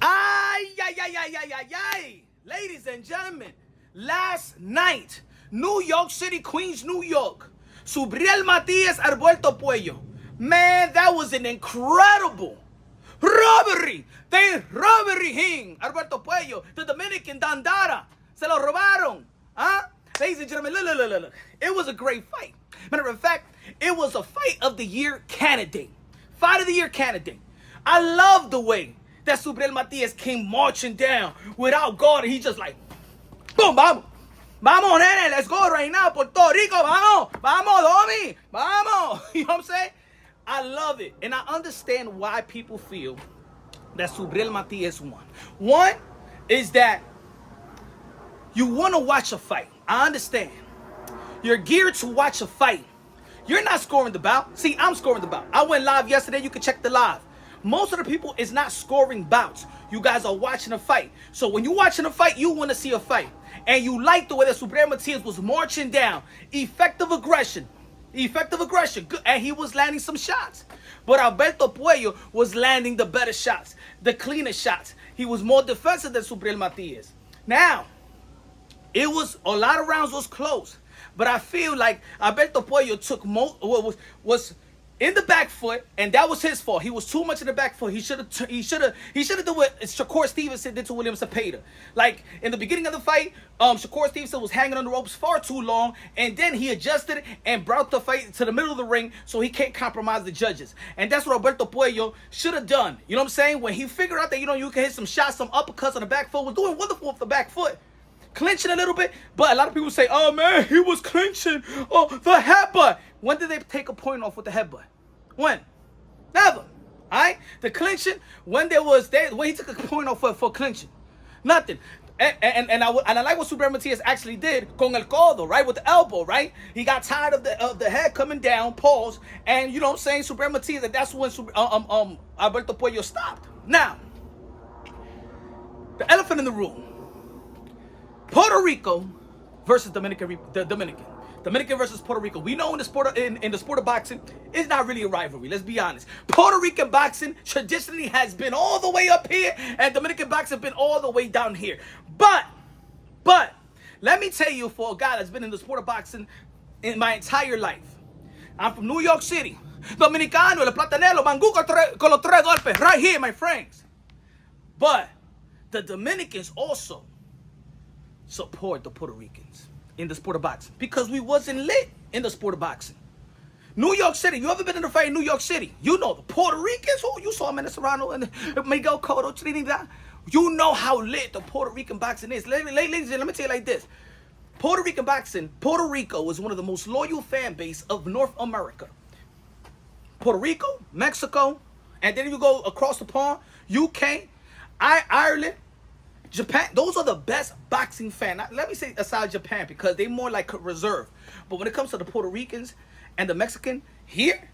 Ay, ay, ay, ay, ay, ay, ay. Ladies and gentlemen, last night, New York City, Queens, New York, Subriel Matías, Alberto Puello. Man, that was an incredible robbery. They robbery him, Alberto Puello, the Dominican Dandara. Se lo robaron. Huh? Ladies and gentlemen, look. It was a great fight. Matter of fact, it was a fight of the year candidate. Fight of the year candidate. I love the way that Subriel Matías came marching down without guard. He just like, boom, vamos. Vamos, nene, let's go right now. Puerto Rico, vamos. Vamos, homie. Vamos. You know what I'm saying? I love it. And I understand why people feel that Subriel Matías won. One is that you want to watch a fight. I understand. You're geared to watch a fight. You're not scoring the bout. See, I'm scoring the bout. I went live yesterday. You can check the live. Most of the people is not scoring bouts. You guys are watching a fight. So when you're watching a fight, you want to see a fight. And you like the way that Subriel Matías was marching down. Effective aggression. Good. And he was landing some shots. But Alberto Puello was landing the better shots. The cleaner shots. He was more defensive than Subriel Matías. Now, it was, a lot of rounds was close. But I feel like Alberto Puello took was in the back foot, and that was his fault. He was too much in the back foot. He should have done what Shakur Stevenson did to William Zepeda. Like in the beginning of the fight, Shakur Stevenson was hanging on the ropes far too long, and then he adjusted and brought the fight to the middle of the ring so he can't compromise the judges. And that's what Alberto Puello should have done. You know what I'm saying? When he figured out that you can hit some shots, some uppercuts on the back foot, was doing wonderful with the back foot. Clinching a little bit, but a lot of people say, oh man, he was clinching. Oh, the headbutt. When did they take a point off with the headbutt? When? Never. Alright? The clinching, when he took a point off for clinching. Nothing. And I like what Subriel Matías actually did con el codo, right? With the elbow, right? He got tired of the head coming down, pause, and you know what I'm saying, Subriel Matías, and that's when Alberto Puello stopped. Now, the elephant in the room. Puerto Rico versus Dominican. Dominican versus Puerto Rico. We know in the sport of boxing, it's not really a rivalry. Let's be honest. Puerto Rican boxing traditionally has been all the way up here, and Dominican boxing has been all the way down here. But let me tell you, for a guy that's been in the sport of boxing in my entire life, I'm from New York City. Dominicano, el platanero, mangú con los tres golpes, right here, my friends. But the Dominicans also support the Puerto Ricans in the sport of boxing because we wasn't lit in the sport of boxing. New York City, you ever been in a fight in New York City? You know the Puerto Ricans. Oh, you saw Matias Serrano and Miguel Cotto, Trinidad. You know how lit the Puerto Rican boxing is. Ladies and gentlemen, let me tell you like this. Puerto Rican boxing, Puerto Rico is one of the most loyal fan base of North America. Puerto Rico, Mexico, and then you go across the pond, UK, Ireland, Japan. Those are the best boxing fans. Let me say aside Japan because they more like reserve. But when it comes to the Puerto Ricans and the Mexican here,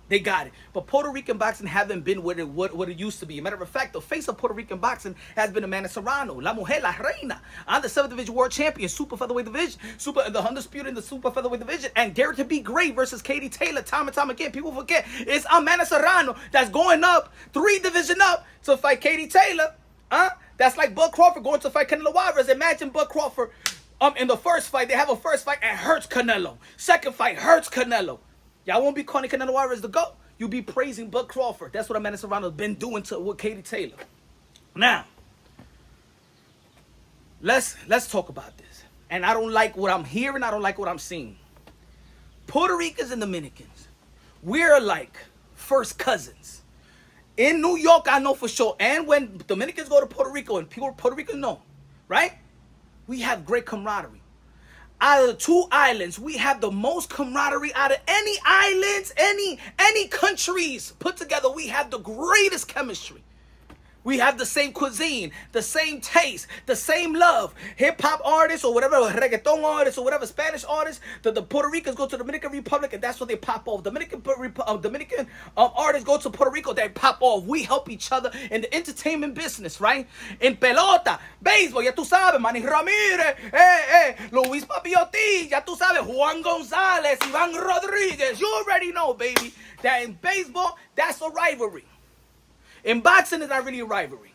they got it. But Puerto Rican boxing haven't been what it used to be. Matter of fact, the face of Puerto Rican boxing has been Matias Serrano, La Mujer, La Reina. I'm the 7th Division World Champion, Super Featherweight Division, the Undisputed in the Super Featherweight Division, and Dare to Be Great versus Katie Taylor. Time and time again, people forget it's Matias Serrano that's going up 3 divisions up to fight Katie Taylor. That's like Bud Crawford going to fight Canelo Alvarez. Imagine Bud Crawford in the first fight. They have a first fight and hurts Canelo. Second fight hurts Canelo. Y'all won't be calling Canelo Alvarez the GOAT. You'll be praising Bud Crawford. That's what Matias Serrano has been doing with Katie Taylor. Now, let's talk about this. And I don't like what I'm hearing. I don't like what I'm seeing. Puerto Ricans and Dominicans, we're like first cousins. In New York, I know for sure. And when Dominicans go to Puerto Rico, and people Puerto Rico know, right? We have great camaraderie. Out of the 2 islands, we have the most camaraderie out of any islands, any countries put together. We have the greatest chemistry. We have the same cuisine, the same taste, the same love. Hip-hop artists or whatever, reggaeton artists or whatever, Spanish artists, the Puerto Ricans go to the Dominican Republic and that's where they pop off. Dominican artists go to Puerto Rico, they pop off. We help each other in the entertainment business, right? In pelota, béisbol, ya tú sabes, Manny Ramírez, Luis Papiotti, ya tú sabes, Juan González, Iván Rodríguez. You already know, baby, that in baseball, that's a rivalry. In boxing, it's not really a rivalry.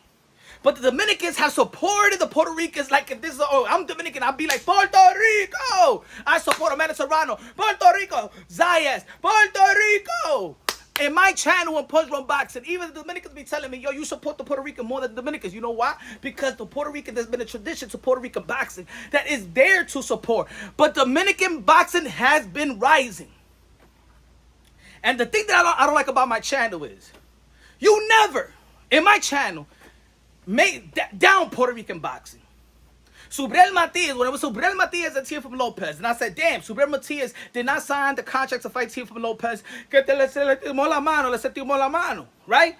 But the Dominicans have supported the Puerto Ricans like if this is, oh, I'm Dominican, I'll be like, Puerto Rico! I support Amanda Serrano. Puerto Rico! Zayas! Puerto Rico! In my channel on Punch Run Boxing, even the Dominicans be telling me, yo, you support the Puerto Rican more than the Dominicans. You know why? Because the Puerto Rican, there's been a tradition to Puerto Rican boxing that is there to support. But Dominican boxing has been rising. And the thing that I don't like about my channel is, you never, in my channel, made down Puerto Rican boxing. Subriel Matías, when it was Subriel Matías and Teofimo Lopez, and I said, damn, Subriel Matías did not sign the contract to fight Teofimo Lopez. Que le timó la mano, le timó la mano, right?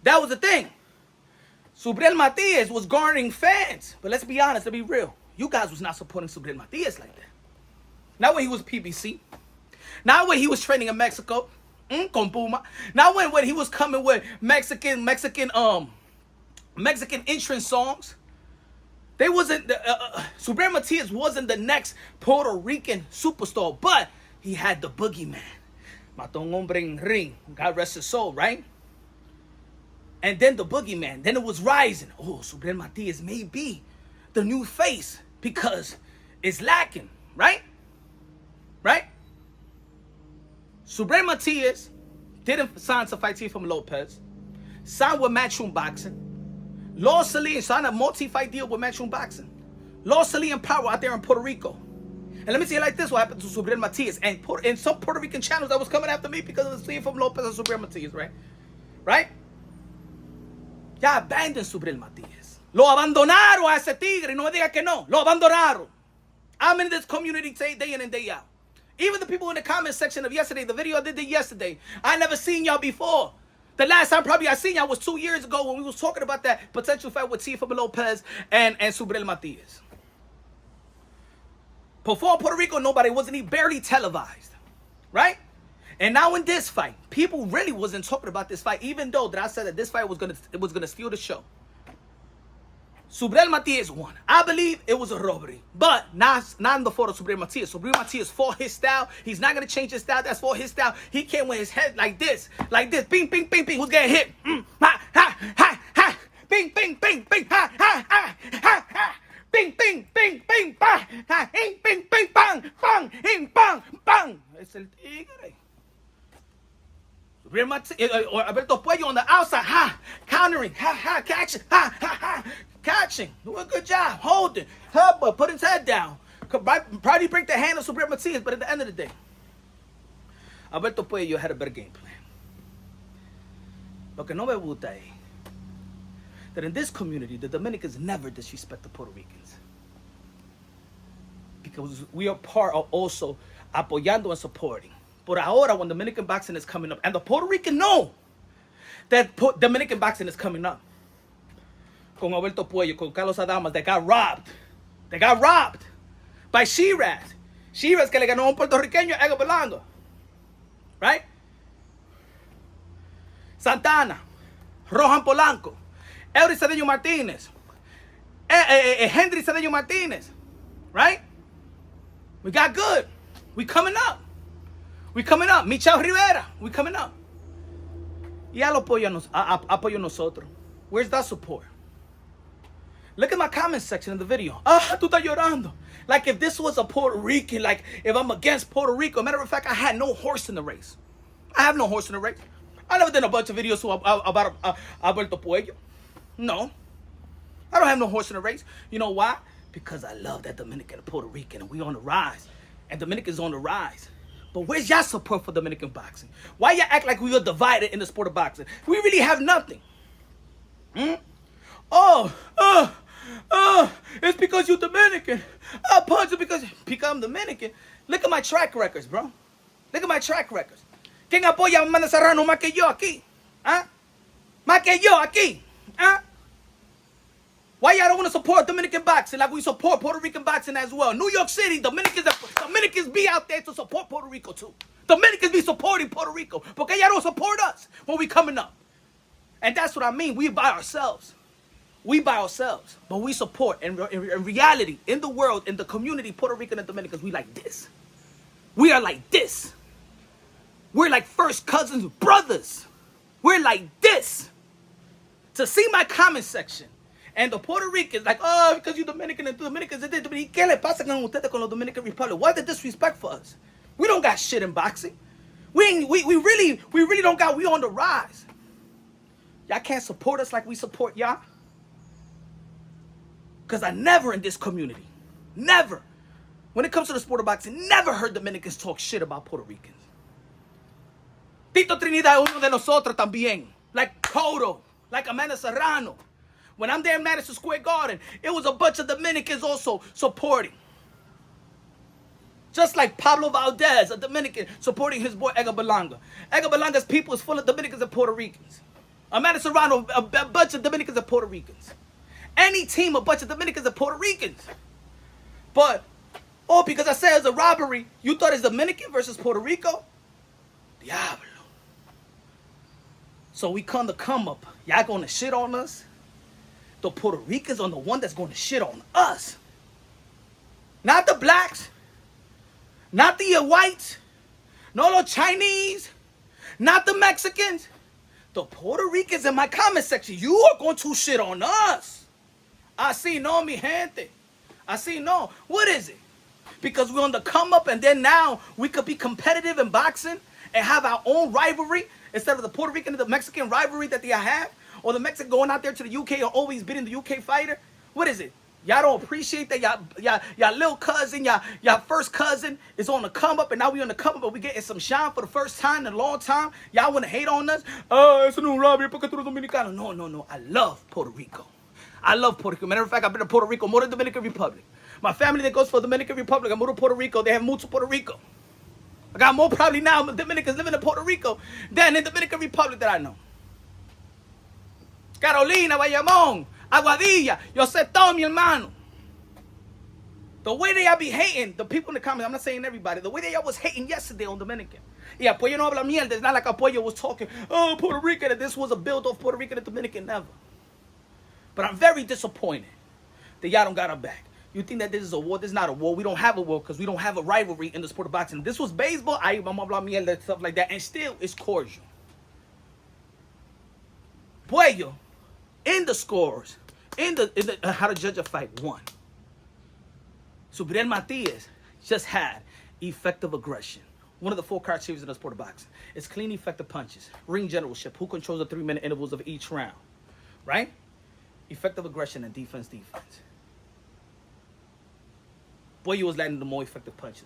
That was the thing. Subriel Matías was garnering fans. But let's be honest, let's be real. You guys was not supporting Subriel Matías like that. Not when he was PBC. Not when he was training in Mexico. Con Puma. Not when he was coming with Mexican entrance songs. They wasn't, Subriel Matías wasn't the next Puerto Rican superstar, but he had the boogeyman. Mató un hombre en ring. God rest his soul, right? And then the boogeyman. Then it was rising. Oh, Subriel Matías may be the new face because it's lacking, right? Right? Subriel Matías didn't sign to fight Teofimo Lopez. Signed with Matchroom Boxing. Lost Celine, signed a multi-fight deal with Matchroom Boxing. Lost Celine Power out there in Puerto Rico. And let me say it like this, what happened to Subriel Matías. And some Puerto Rican channels that was coming after me because of the Celine from Lopez and Subriel Matías, right? Right? Ya abandoned Subriel Matías. Lo abandonaron a ese tigre. No me diga que no. Lo abandonaron. I'm in this community day in and day out. Even the people in the comment section of yesterday, the video I did yesterday, I never seen y'all before. The last time probably I seen y'all was 2 years ago when we was talking about that potential fight with Teofimo Lopez and Subriel Matías. Before Puerto Rico, nobody wasn't even barely televised, right? And now in this fight, people really wasn't talking about this fight, even though that I said that this fight was gonna steal the show. Subriel Matías won. I believe it was a robbery, but not in the fault of Subriel Matías. Subriel Matías fought his style. He's not gonna change his style. That's for his style. He came with his head like this, bing, bing, bing, bing. Who's getting hit? Ha, ha, ha, ha. Bing, bing, bing, bing, ha, ha, ha, ha, ha. Bing, bing, bing, bing, ha, ha, bing, bing, bing, bang, bang, bang, bang. Es el tigre. Subriel Matías, or Alberto Puello on the outside, ha, countering, ha, ha, catching, ha, ha, ha. Catching, doing a good job, holding, help, put his head down. Could probably break the hand of Subriel Matías, but at the end of the day, Alberto Puello had a better game plan. Lo que no me gusta es that in this community, the Dominicans never disrespect the Puerto Ricans. Because we are part of also apoyando and supporting. But ahora, when Dominican boxing is coming up, and the Puerto Rican know that Dominican boxing is coming up, con Alberto Puello, con Carlos Adamas, they got robbed. They got robbed by Shiraz. Shiraz que le ganó a un puertorriqueño, Ego Belando. Right? Santana, Rohan Polanco, Eury Cedeño Martinez, Henry Cedeño Martinez. Right? We got good. We coming up. We coming up. Michel Rivera, we coming up. Y al apoyo nosotros. Where's that support? Look at my comment section in the video. Tú estás llorando. Like if this was a Puerto Rican, like if I'm against Puerto Rico. Matter of fact, I had no horse in the race. I have no horse in the race. I never did a bunch of videos about Alberto Puello. No. I don't have no horse in the race. You know why? Because I love that Dominican and Puerto Rican, and we on the rise. And Dominican's on the rise. But where's your support for Dominican boxing? Why you act like we are divided in the sport of boxing? We really have nothing. It's because you're Dominican. I punch it because I'm Dominican. Look at my track records, bro. Look at my track records. ¿Quién apoya a Amanda Serrano más que yo aquí? Más que yo aquí. Why y'all don't want to support Dominican boxing like we support Puerto Rican boxing as well? New York City, Dominicans be out there to support Puerto Rico too. Dominicans be supporting Puerto Rico. Porque y'all don't support us when we coming up. And that's what I mean. We by ourselves. We by ourselves, but we support. In reality, in the world, in the community, Puerto Rican and Dominicans, we like this. We are like this. We're like first cousins, brothers. We're like this. To see my comment section And the Puerto Ricans, like, oh, because you Dominican and Dominicans, ¿qué le pasa con ustedes con the Dominican Republic? What's the disrespect for us? We don't got shit in boxing. We really don't got, we on the rise. Y'all can't support us like we support y'all. Because I never in this community, never, when it comes to the sport of boxing, never heard Dominicans talk shit about Puerto Ricans. Tito Trinidad es uno de nosotros también. Like Cotto, like Amanda Serrano. When I'm there in Madison Square Garden, it was a bunch of Dominicans also supporting. Just like Pablo Valdez, a Dominican, supporting his boy Edgar Berlanga. Edgar Berlanga's people is full of Dominicans and Puerto Ricans. Amanda Serrano, a bunch of Dominicans and Puerto Ricans. Any team, a bunch of Dominicans and Puerto Ricans. But, oh, because I said it's a robbery, you thought it's Dominican versus Puerto Rico? Diablo. So we come up. Y'all gonna shit on us? The Puerto Ricans are the one that's going to shit on us. Not the blacks. Not the whites. No the Chinese. Not the Mexicans. The Puerto Ricans in my comment section. You are going to shit on us. I see no, mi gente. I see no. What is it? Because we're on the come up and then now we could be competitive in boxing and have our own rivalry instead of the Puerto Rican and the Mexican rivalry that they have. Or the Mexican going out there to the UK and always beating the UK fighter? What is it? Y'all don't appreciate that y'all little cousin, y'all first cousin is on the come up and now we on the come up but we getting some shine for the first time in a long time. Y'all want to hate on us? Oh, it's a new robbery porque tú eres dominicano. No. I love Puerto Rico. I love Puerto Rico. Matter of fact, I've been to Puerto Rico more than Dominican Republic. My family that goes for Dominican Republic, I moved to Puerto Rico. They have moved to Puerto Rico. I got more probably now Dominicans living in Puerto Rico than in Dominican Republic that I know. Carolina, Bayamón, Aguadilla, yo sé todo, mi hermano. The way they all be hating, the people in the comments, I'm not saying everybody, the way they all was hating yesterday on Dominican. Yeah, Puello no habla mierda. It's not like Puello was talking, oh, Puerto Rico, that this was a build off Puerto Rican and Dominican, never. But I'm very disappointed that y'all don't got our back. You think that this is a war? This is not a war. We don't have a war because we don't have a rivalry in the sport of boxing. This was baseball, I vamos a hablar mierda, stuff like that, and still it's cordial. Puello, in the scores, in the how to judge a fight, one. Subriel Matías just had effective aggression. One of the 4 criteria in the sport of boxing. It's clean, effective punches. Ring generalship. Who controls the 3-minute intervals of each round? Right? Effective aggression and defense. Puello was landing the more effective punches.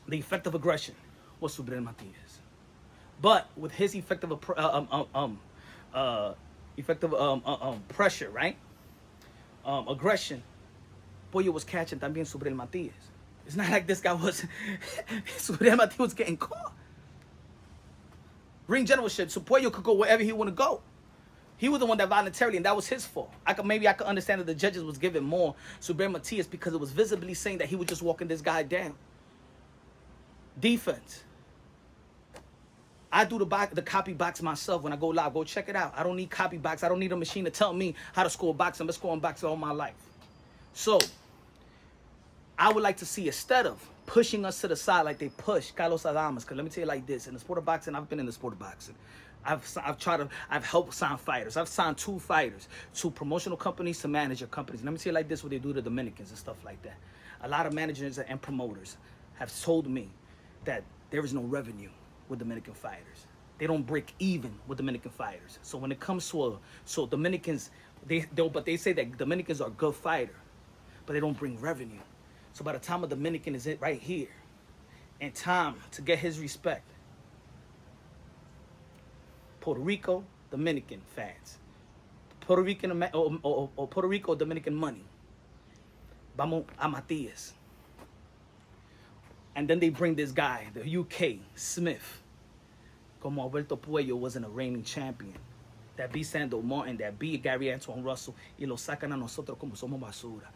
The effective aggression was Subriel Matías. But with his effective pressure, right? Aggression, Puello was catching también Subriel Matías. It's not like this guy was Subriel Matías was getting caught. Ring generalship, so Puello could go wherever he want to go. He was the one that voluntarily, and that was his fault. Maybe I could understand that the judges was giving more Subriel Matías because it was visibly saying that he was just walking this guy down. Defense. I do the copy box myself when I go live. Go check it out. I don't need copy box. I don't need a machine to tell me how to score boxing. I've been scoring boxing all my life. So, I would like to see, instead of pushing us to the side like they push Carlos Adames, because let me tell you like this, in the sport of boxing, I've been in the sport of boxing. I've helped sign fighters. I've signed 2 fighters, 2 promotional companies to manager companies. Let me tell you like this, what they do to Dominicans and stuff like that. A lot of managers and promoters have told me that there is no revenue with Dominican fighters. They don't break even with Dominican fighters. So when it comes to Dominicans, they say that Dominicans are a good fighter, but they don't bring revenue. So by the time a Dominican is right here, and time to get his respect, Puerto Rico, Dominican fans, Puerto Rican or Puerto Rico Dominican money, vamos a Matias. And then they bring this guy, the UK, Smith, como Alberto Puello wasn't a reigning champion, that beat Sandor Martin, that beat Gary Antoine Russell, y lo sacan a nosotros como somos basura,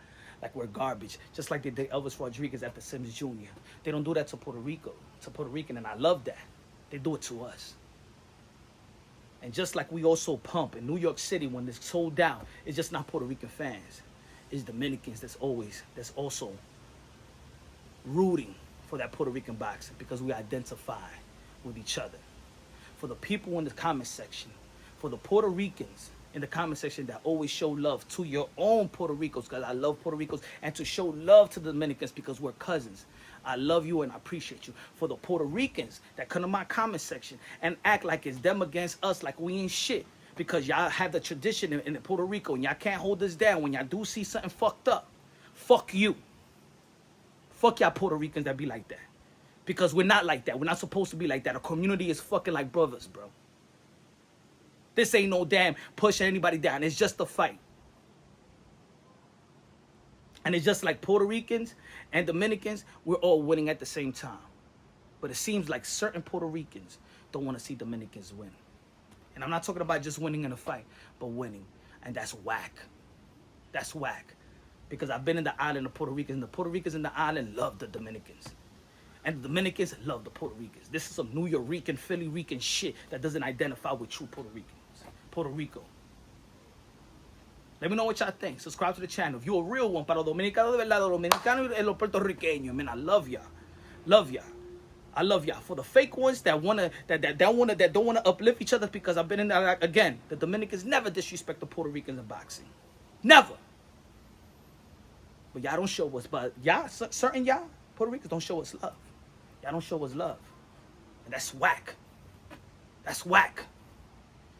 like we're garbage, just like they did Elvis Rodriguez at the Sims Jr. They don't do that to Puerto Rican, and I love that. They do it to us. And just like we also pump in New York City when it's sold out, it's just not Puerto Rican fans. It's Dominicans that's also rooting for that Puerto Rican boxing because we identify with each other. For the people in the comment section, for the Puerto Ricans in the comment section that always show love to your own Puerto Ricos, because I love Puerto Ricos, and to show love to the Dominicans because we're cousins. I love you and I appreciate you. For the Puerto Ricans that come to my comment section and act like it's them against us, like we ain't shit, because y'all have the tradition in Puerto Rico and y'all can't hold us down when y'all do see something fucked up. Fuck you. Fuck y'all Puerto Ricans that be like that. Because we're not like that. We're not supposed to be like that. Our community is fucking like brothers, bro. This ain't no damn pushing anybody down. It's just a fight. And it's just like Puerto Ricans and Dominicans, we're all winning at the same time. But it seems like certain Puerto Ricans don't want to see Dominicans win. And I'm not talking about just winning in a fight, but winning. And that's whack. That's whack. Because I've been in the island of Puerto Ricans, and the Puerto Ricans in the island love the Dominicans. And the Dominicans love the Puerto Ricans. This is some New York Rican, Philly Rican shit that doesn't identify with true Puerto Ricans. Puerto Rico. Let me know what y'all think. Subscribe to the channel. If you're a real one, para los dominicanos de verdad, los dominicanos y los puertorriqueños, man, I love y'all. Love y'all. I love y'all. For the fake ones that don't wanna uplift each other, because I've been in that again. The Dominicans never disrespect the Puerto Ricans in boxing. Never. But y'all don't show us. But y'all, certain y'all, Puerto Ricans don't show us love. Y'all don't show us love. And that's whack. That's whack.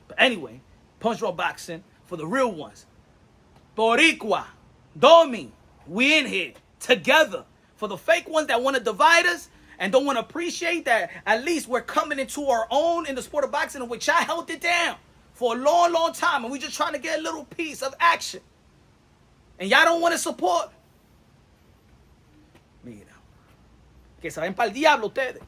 But anyway, Punch Drunk Boxing for the real ones. Boricua, Domi, we in here together. For the fake ones that want to divide us and don't want to appreciate that at least we're coming into our own in the sport of boxing, in which I held it down for a long, long time. And we just trying to get a little piece of action. And y'all don't want to support. Mira, que se vayan para el diablo ustedes.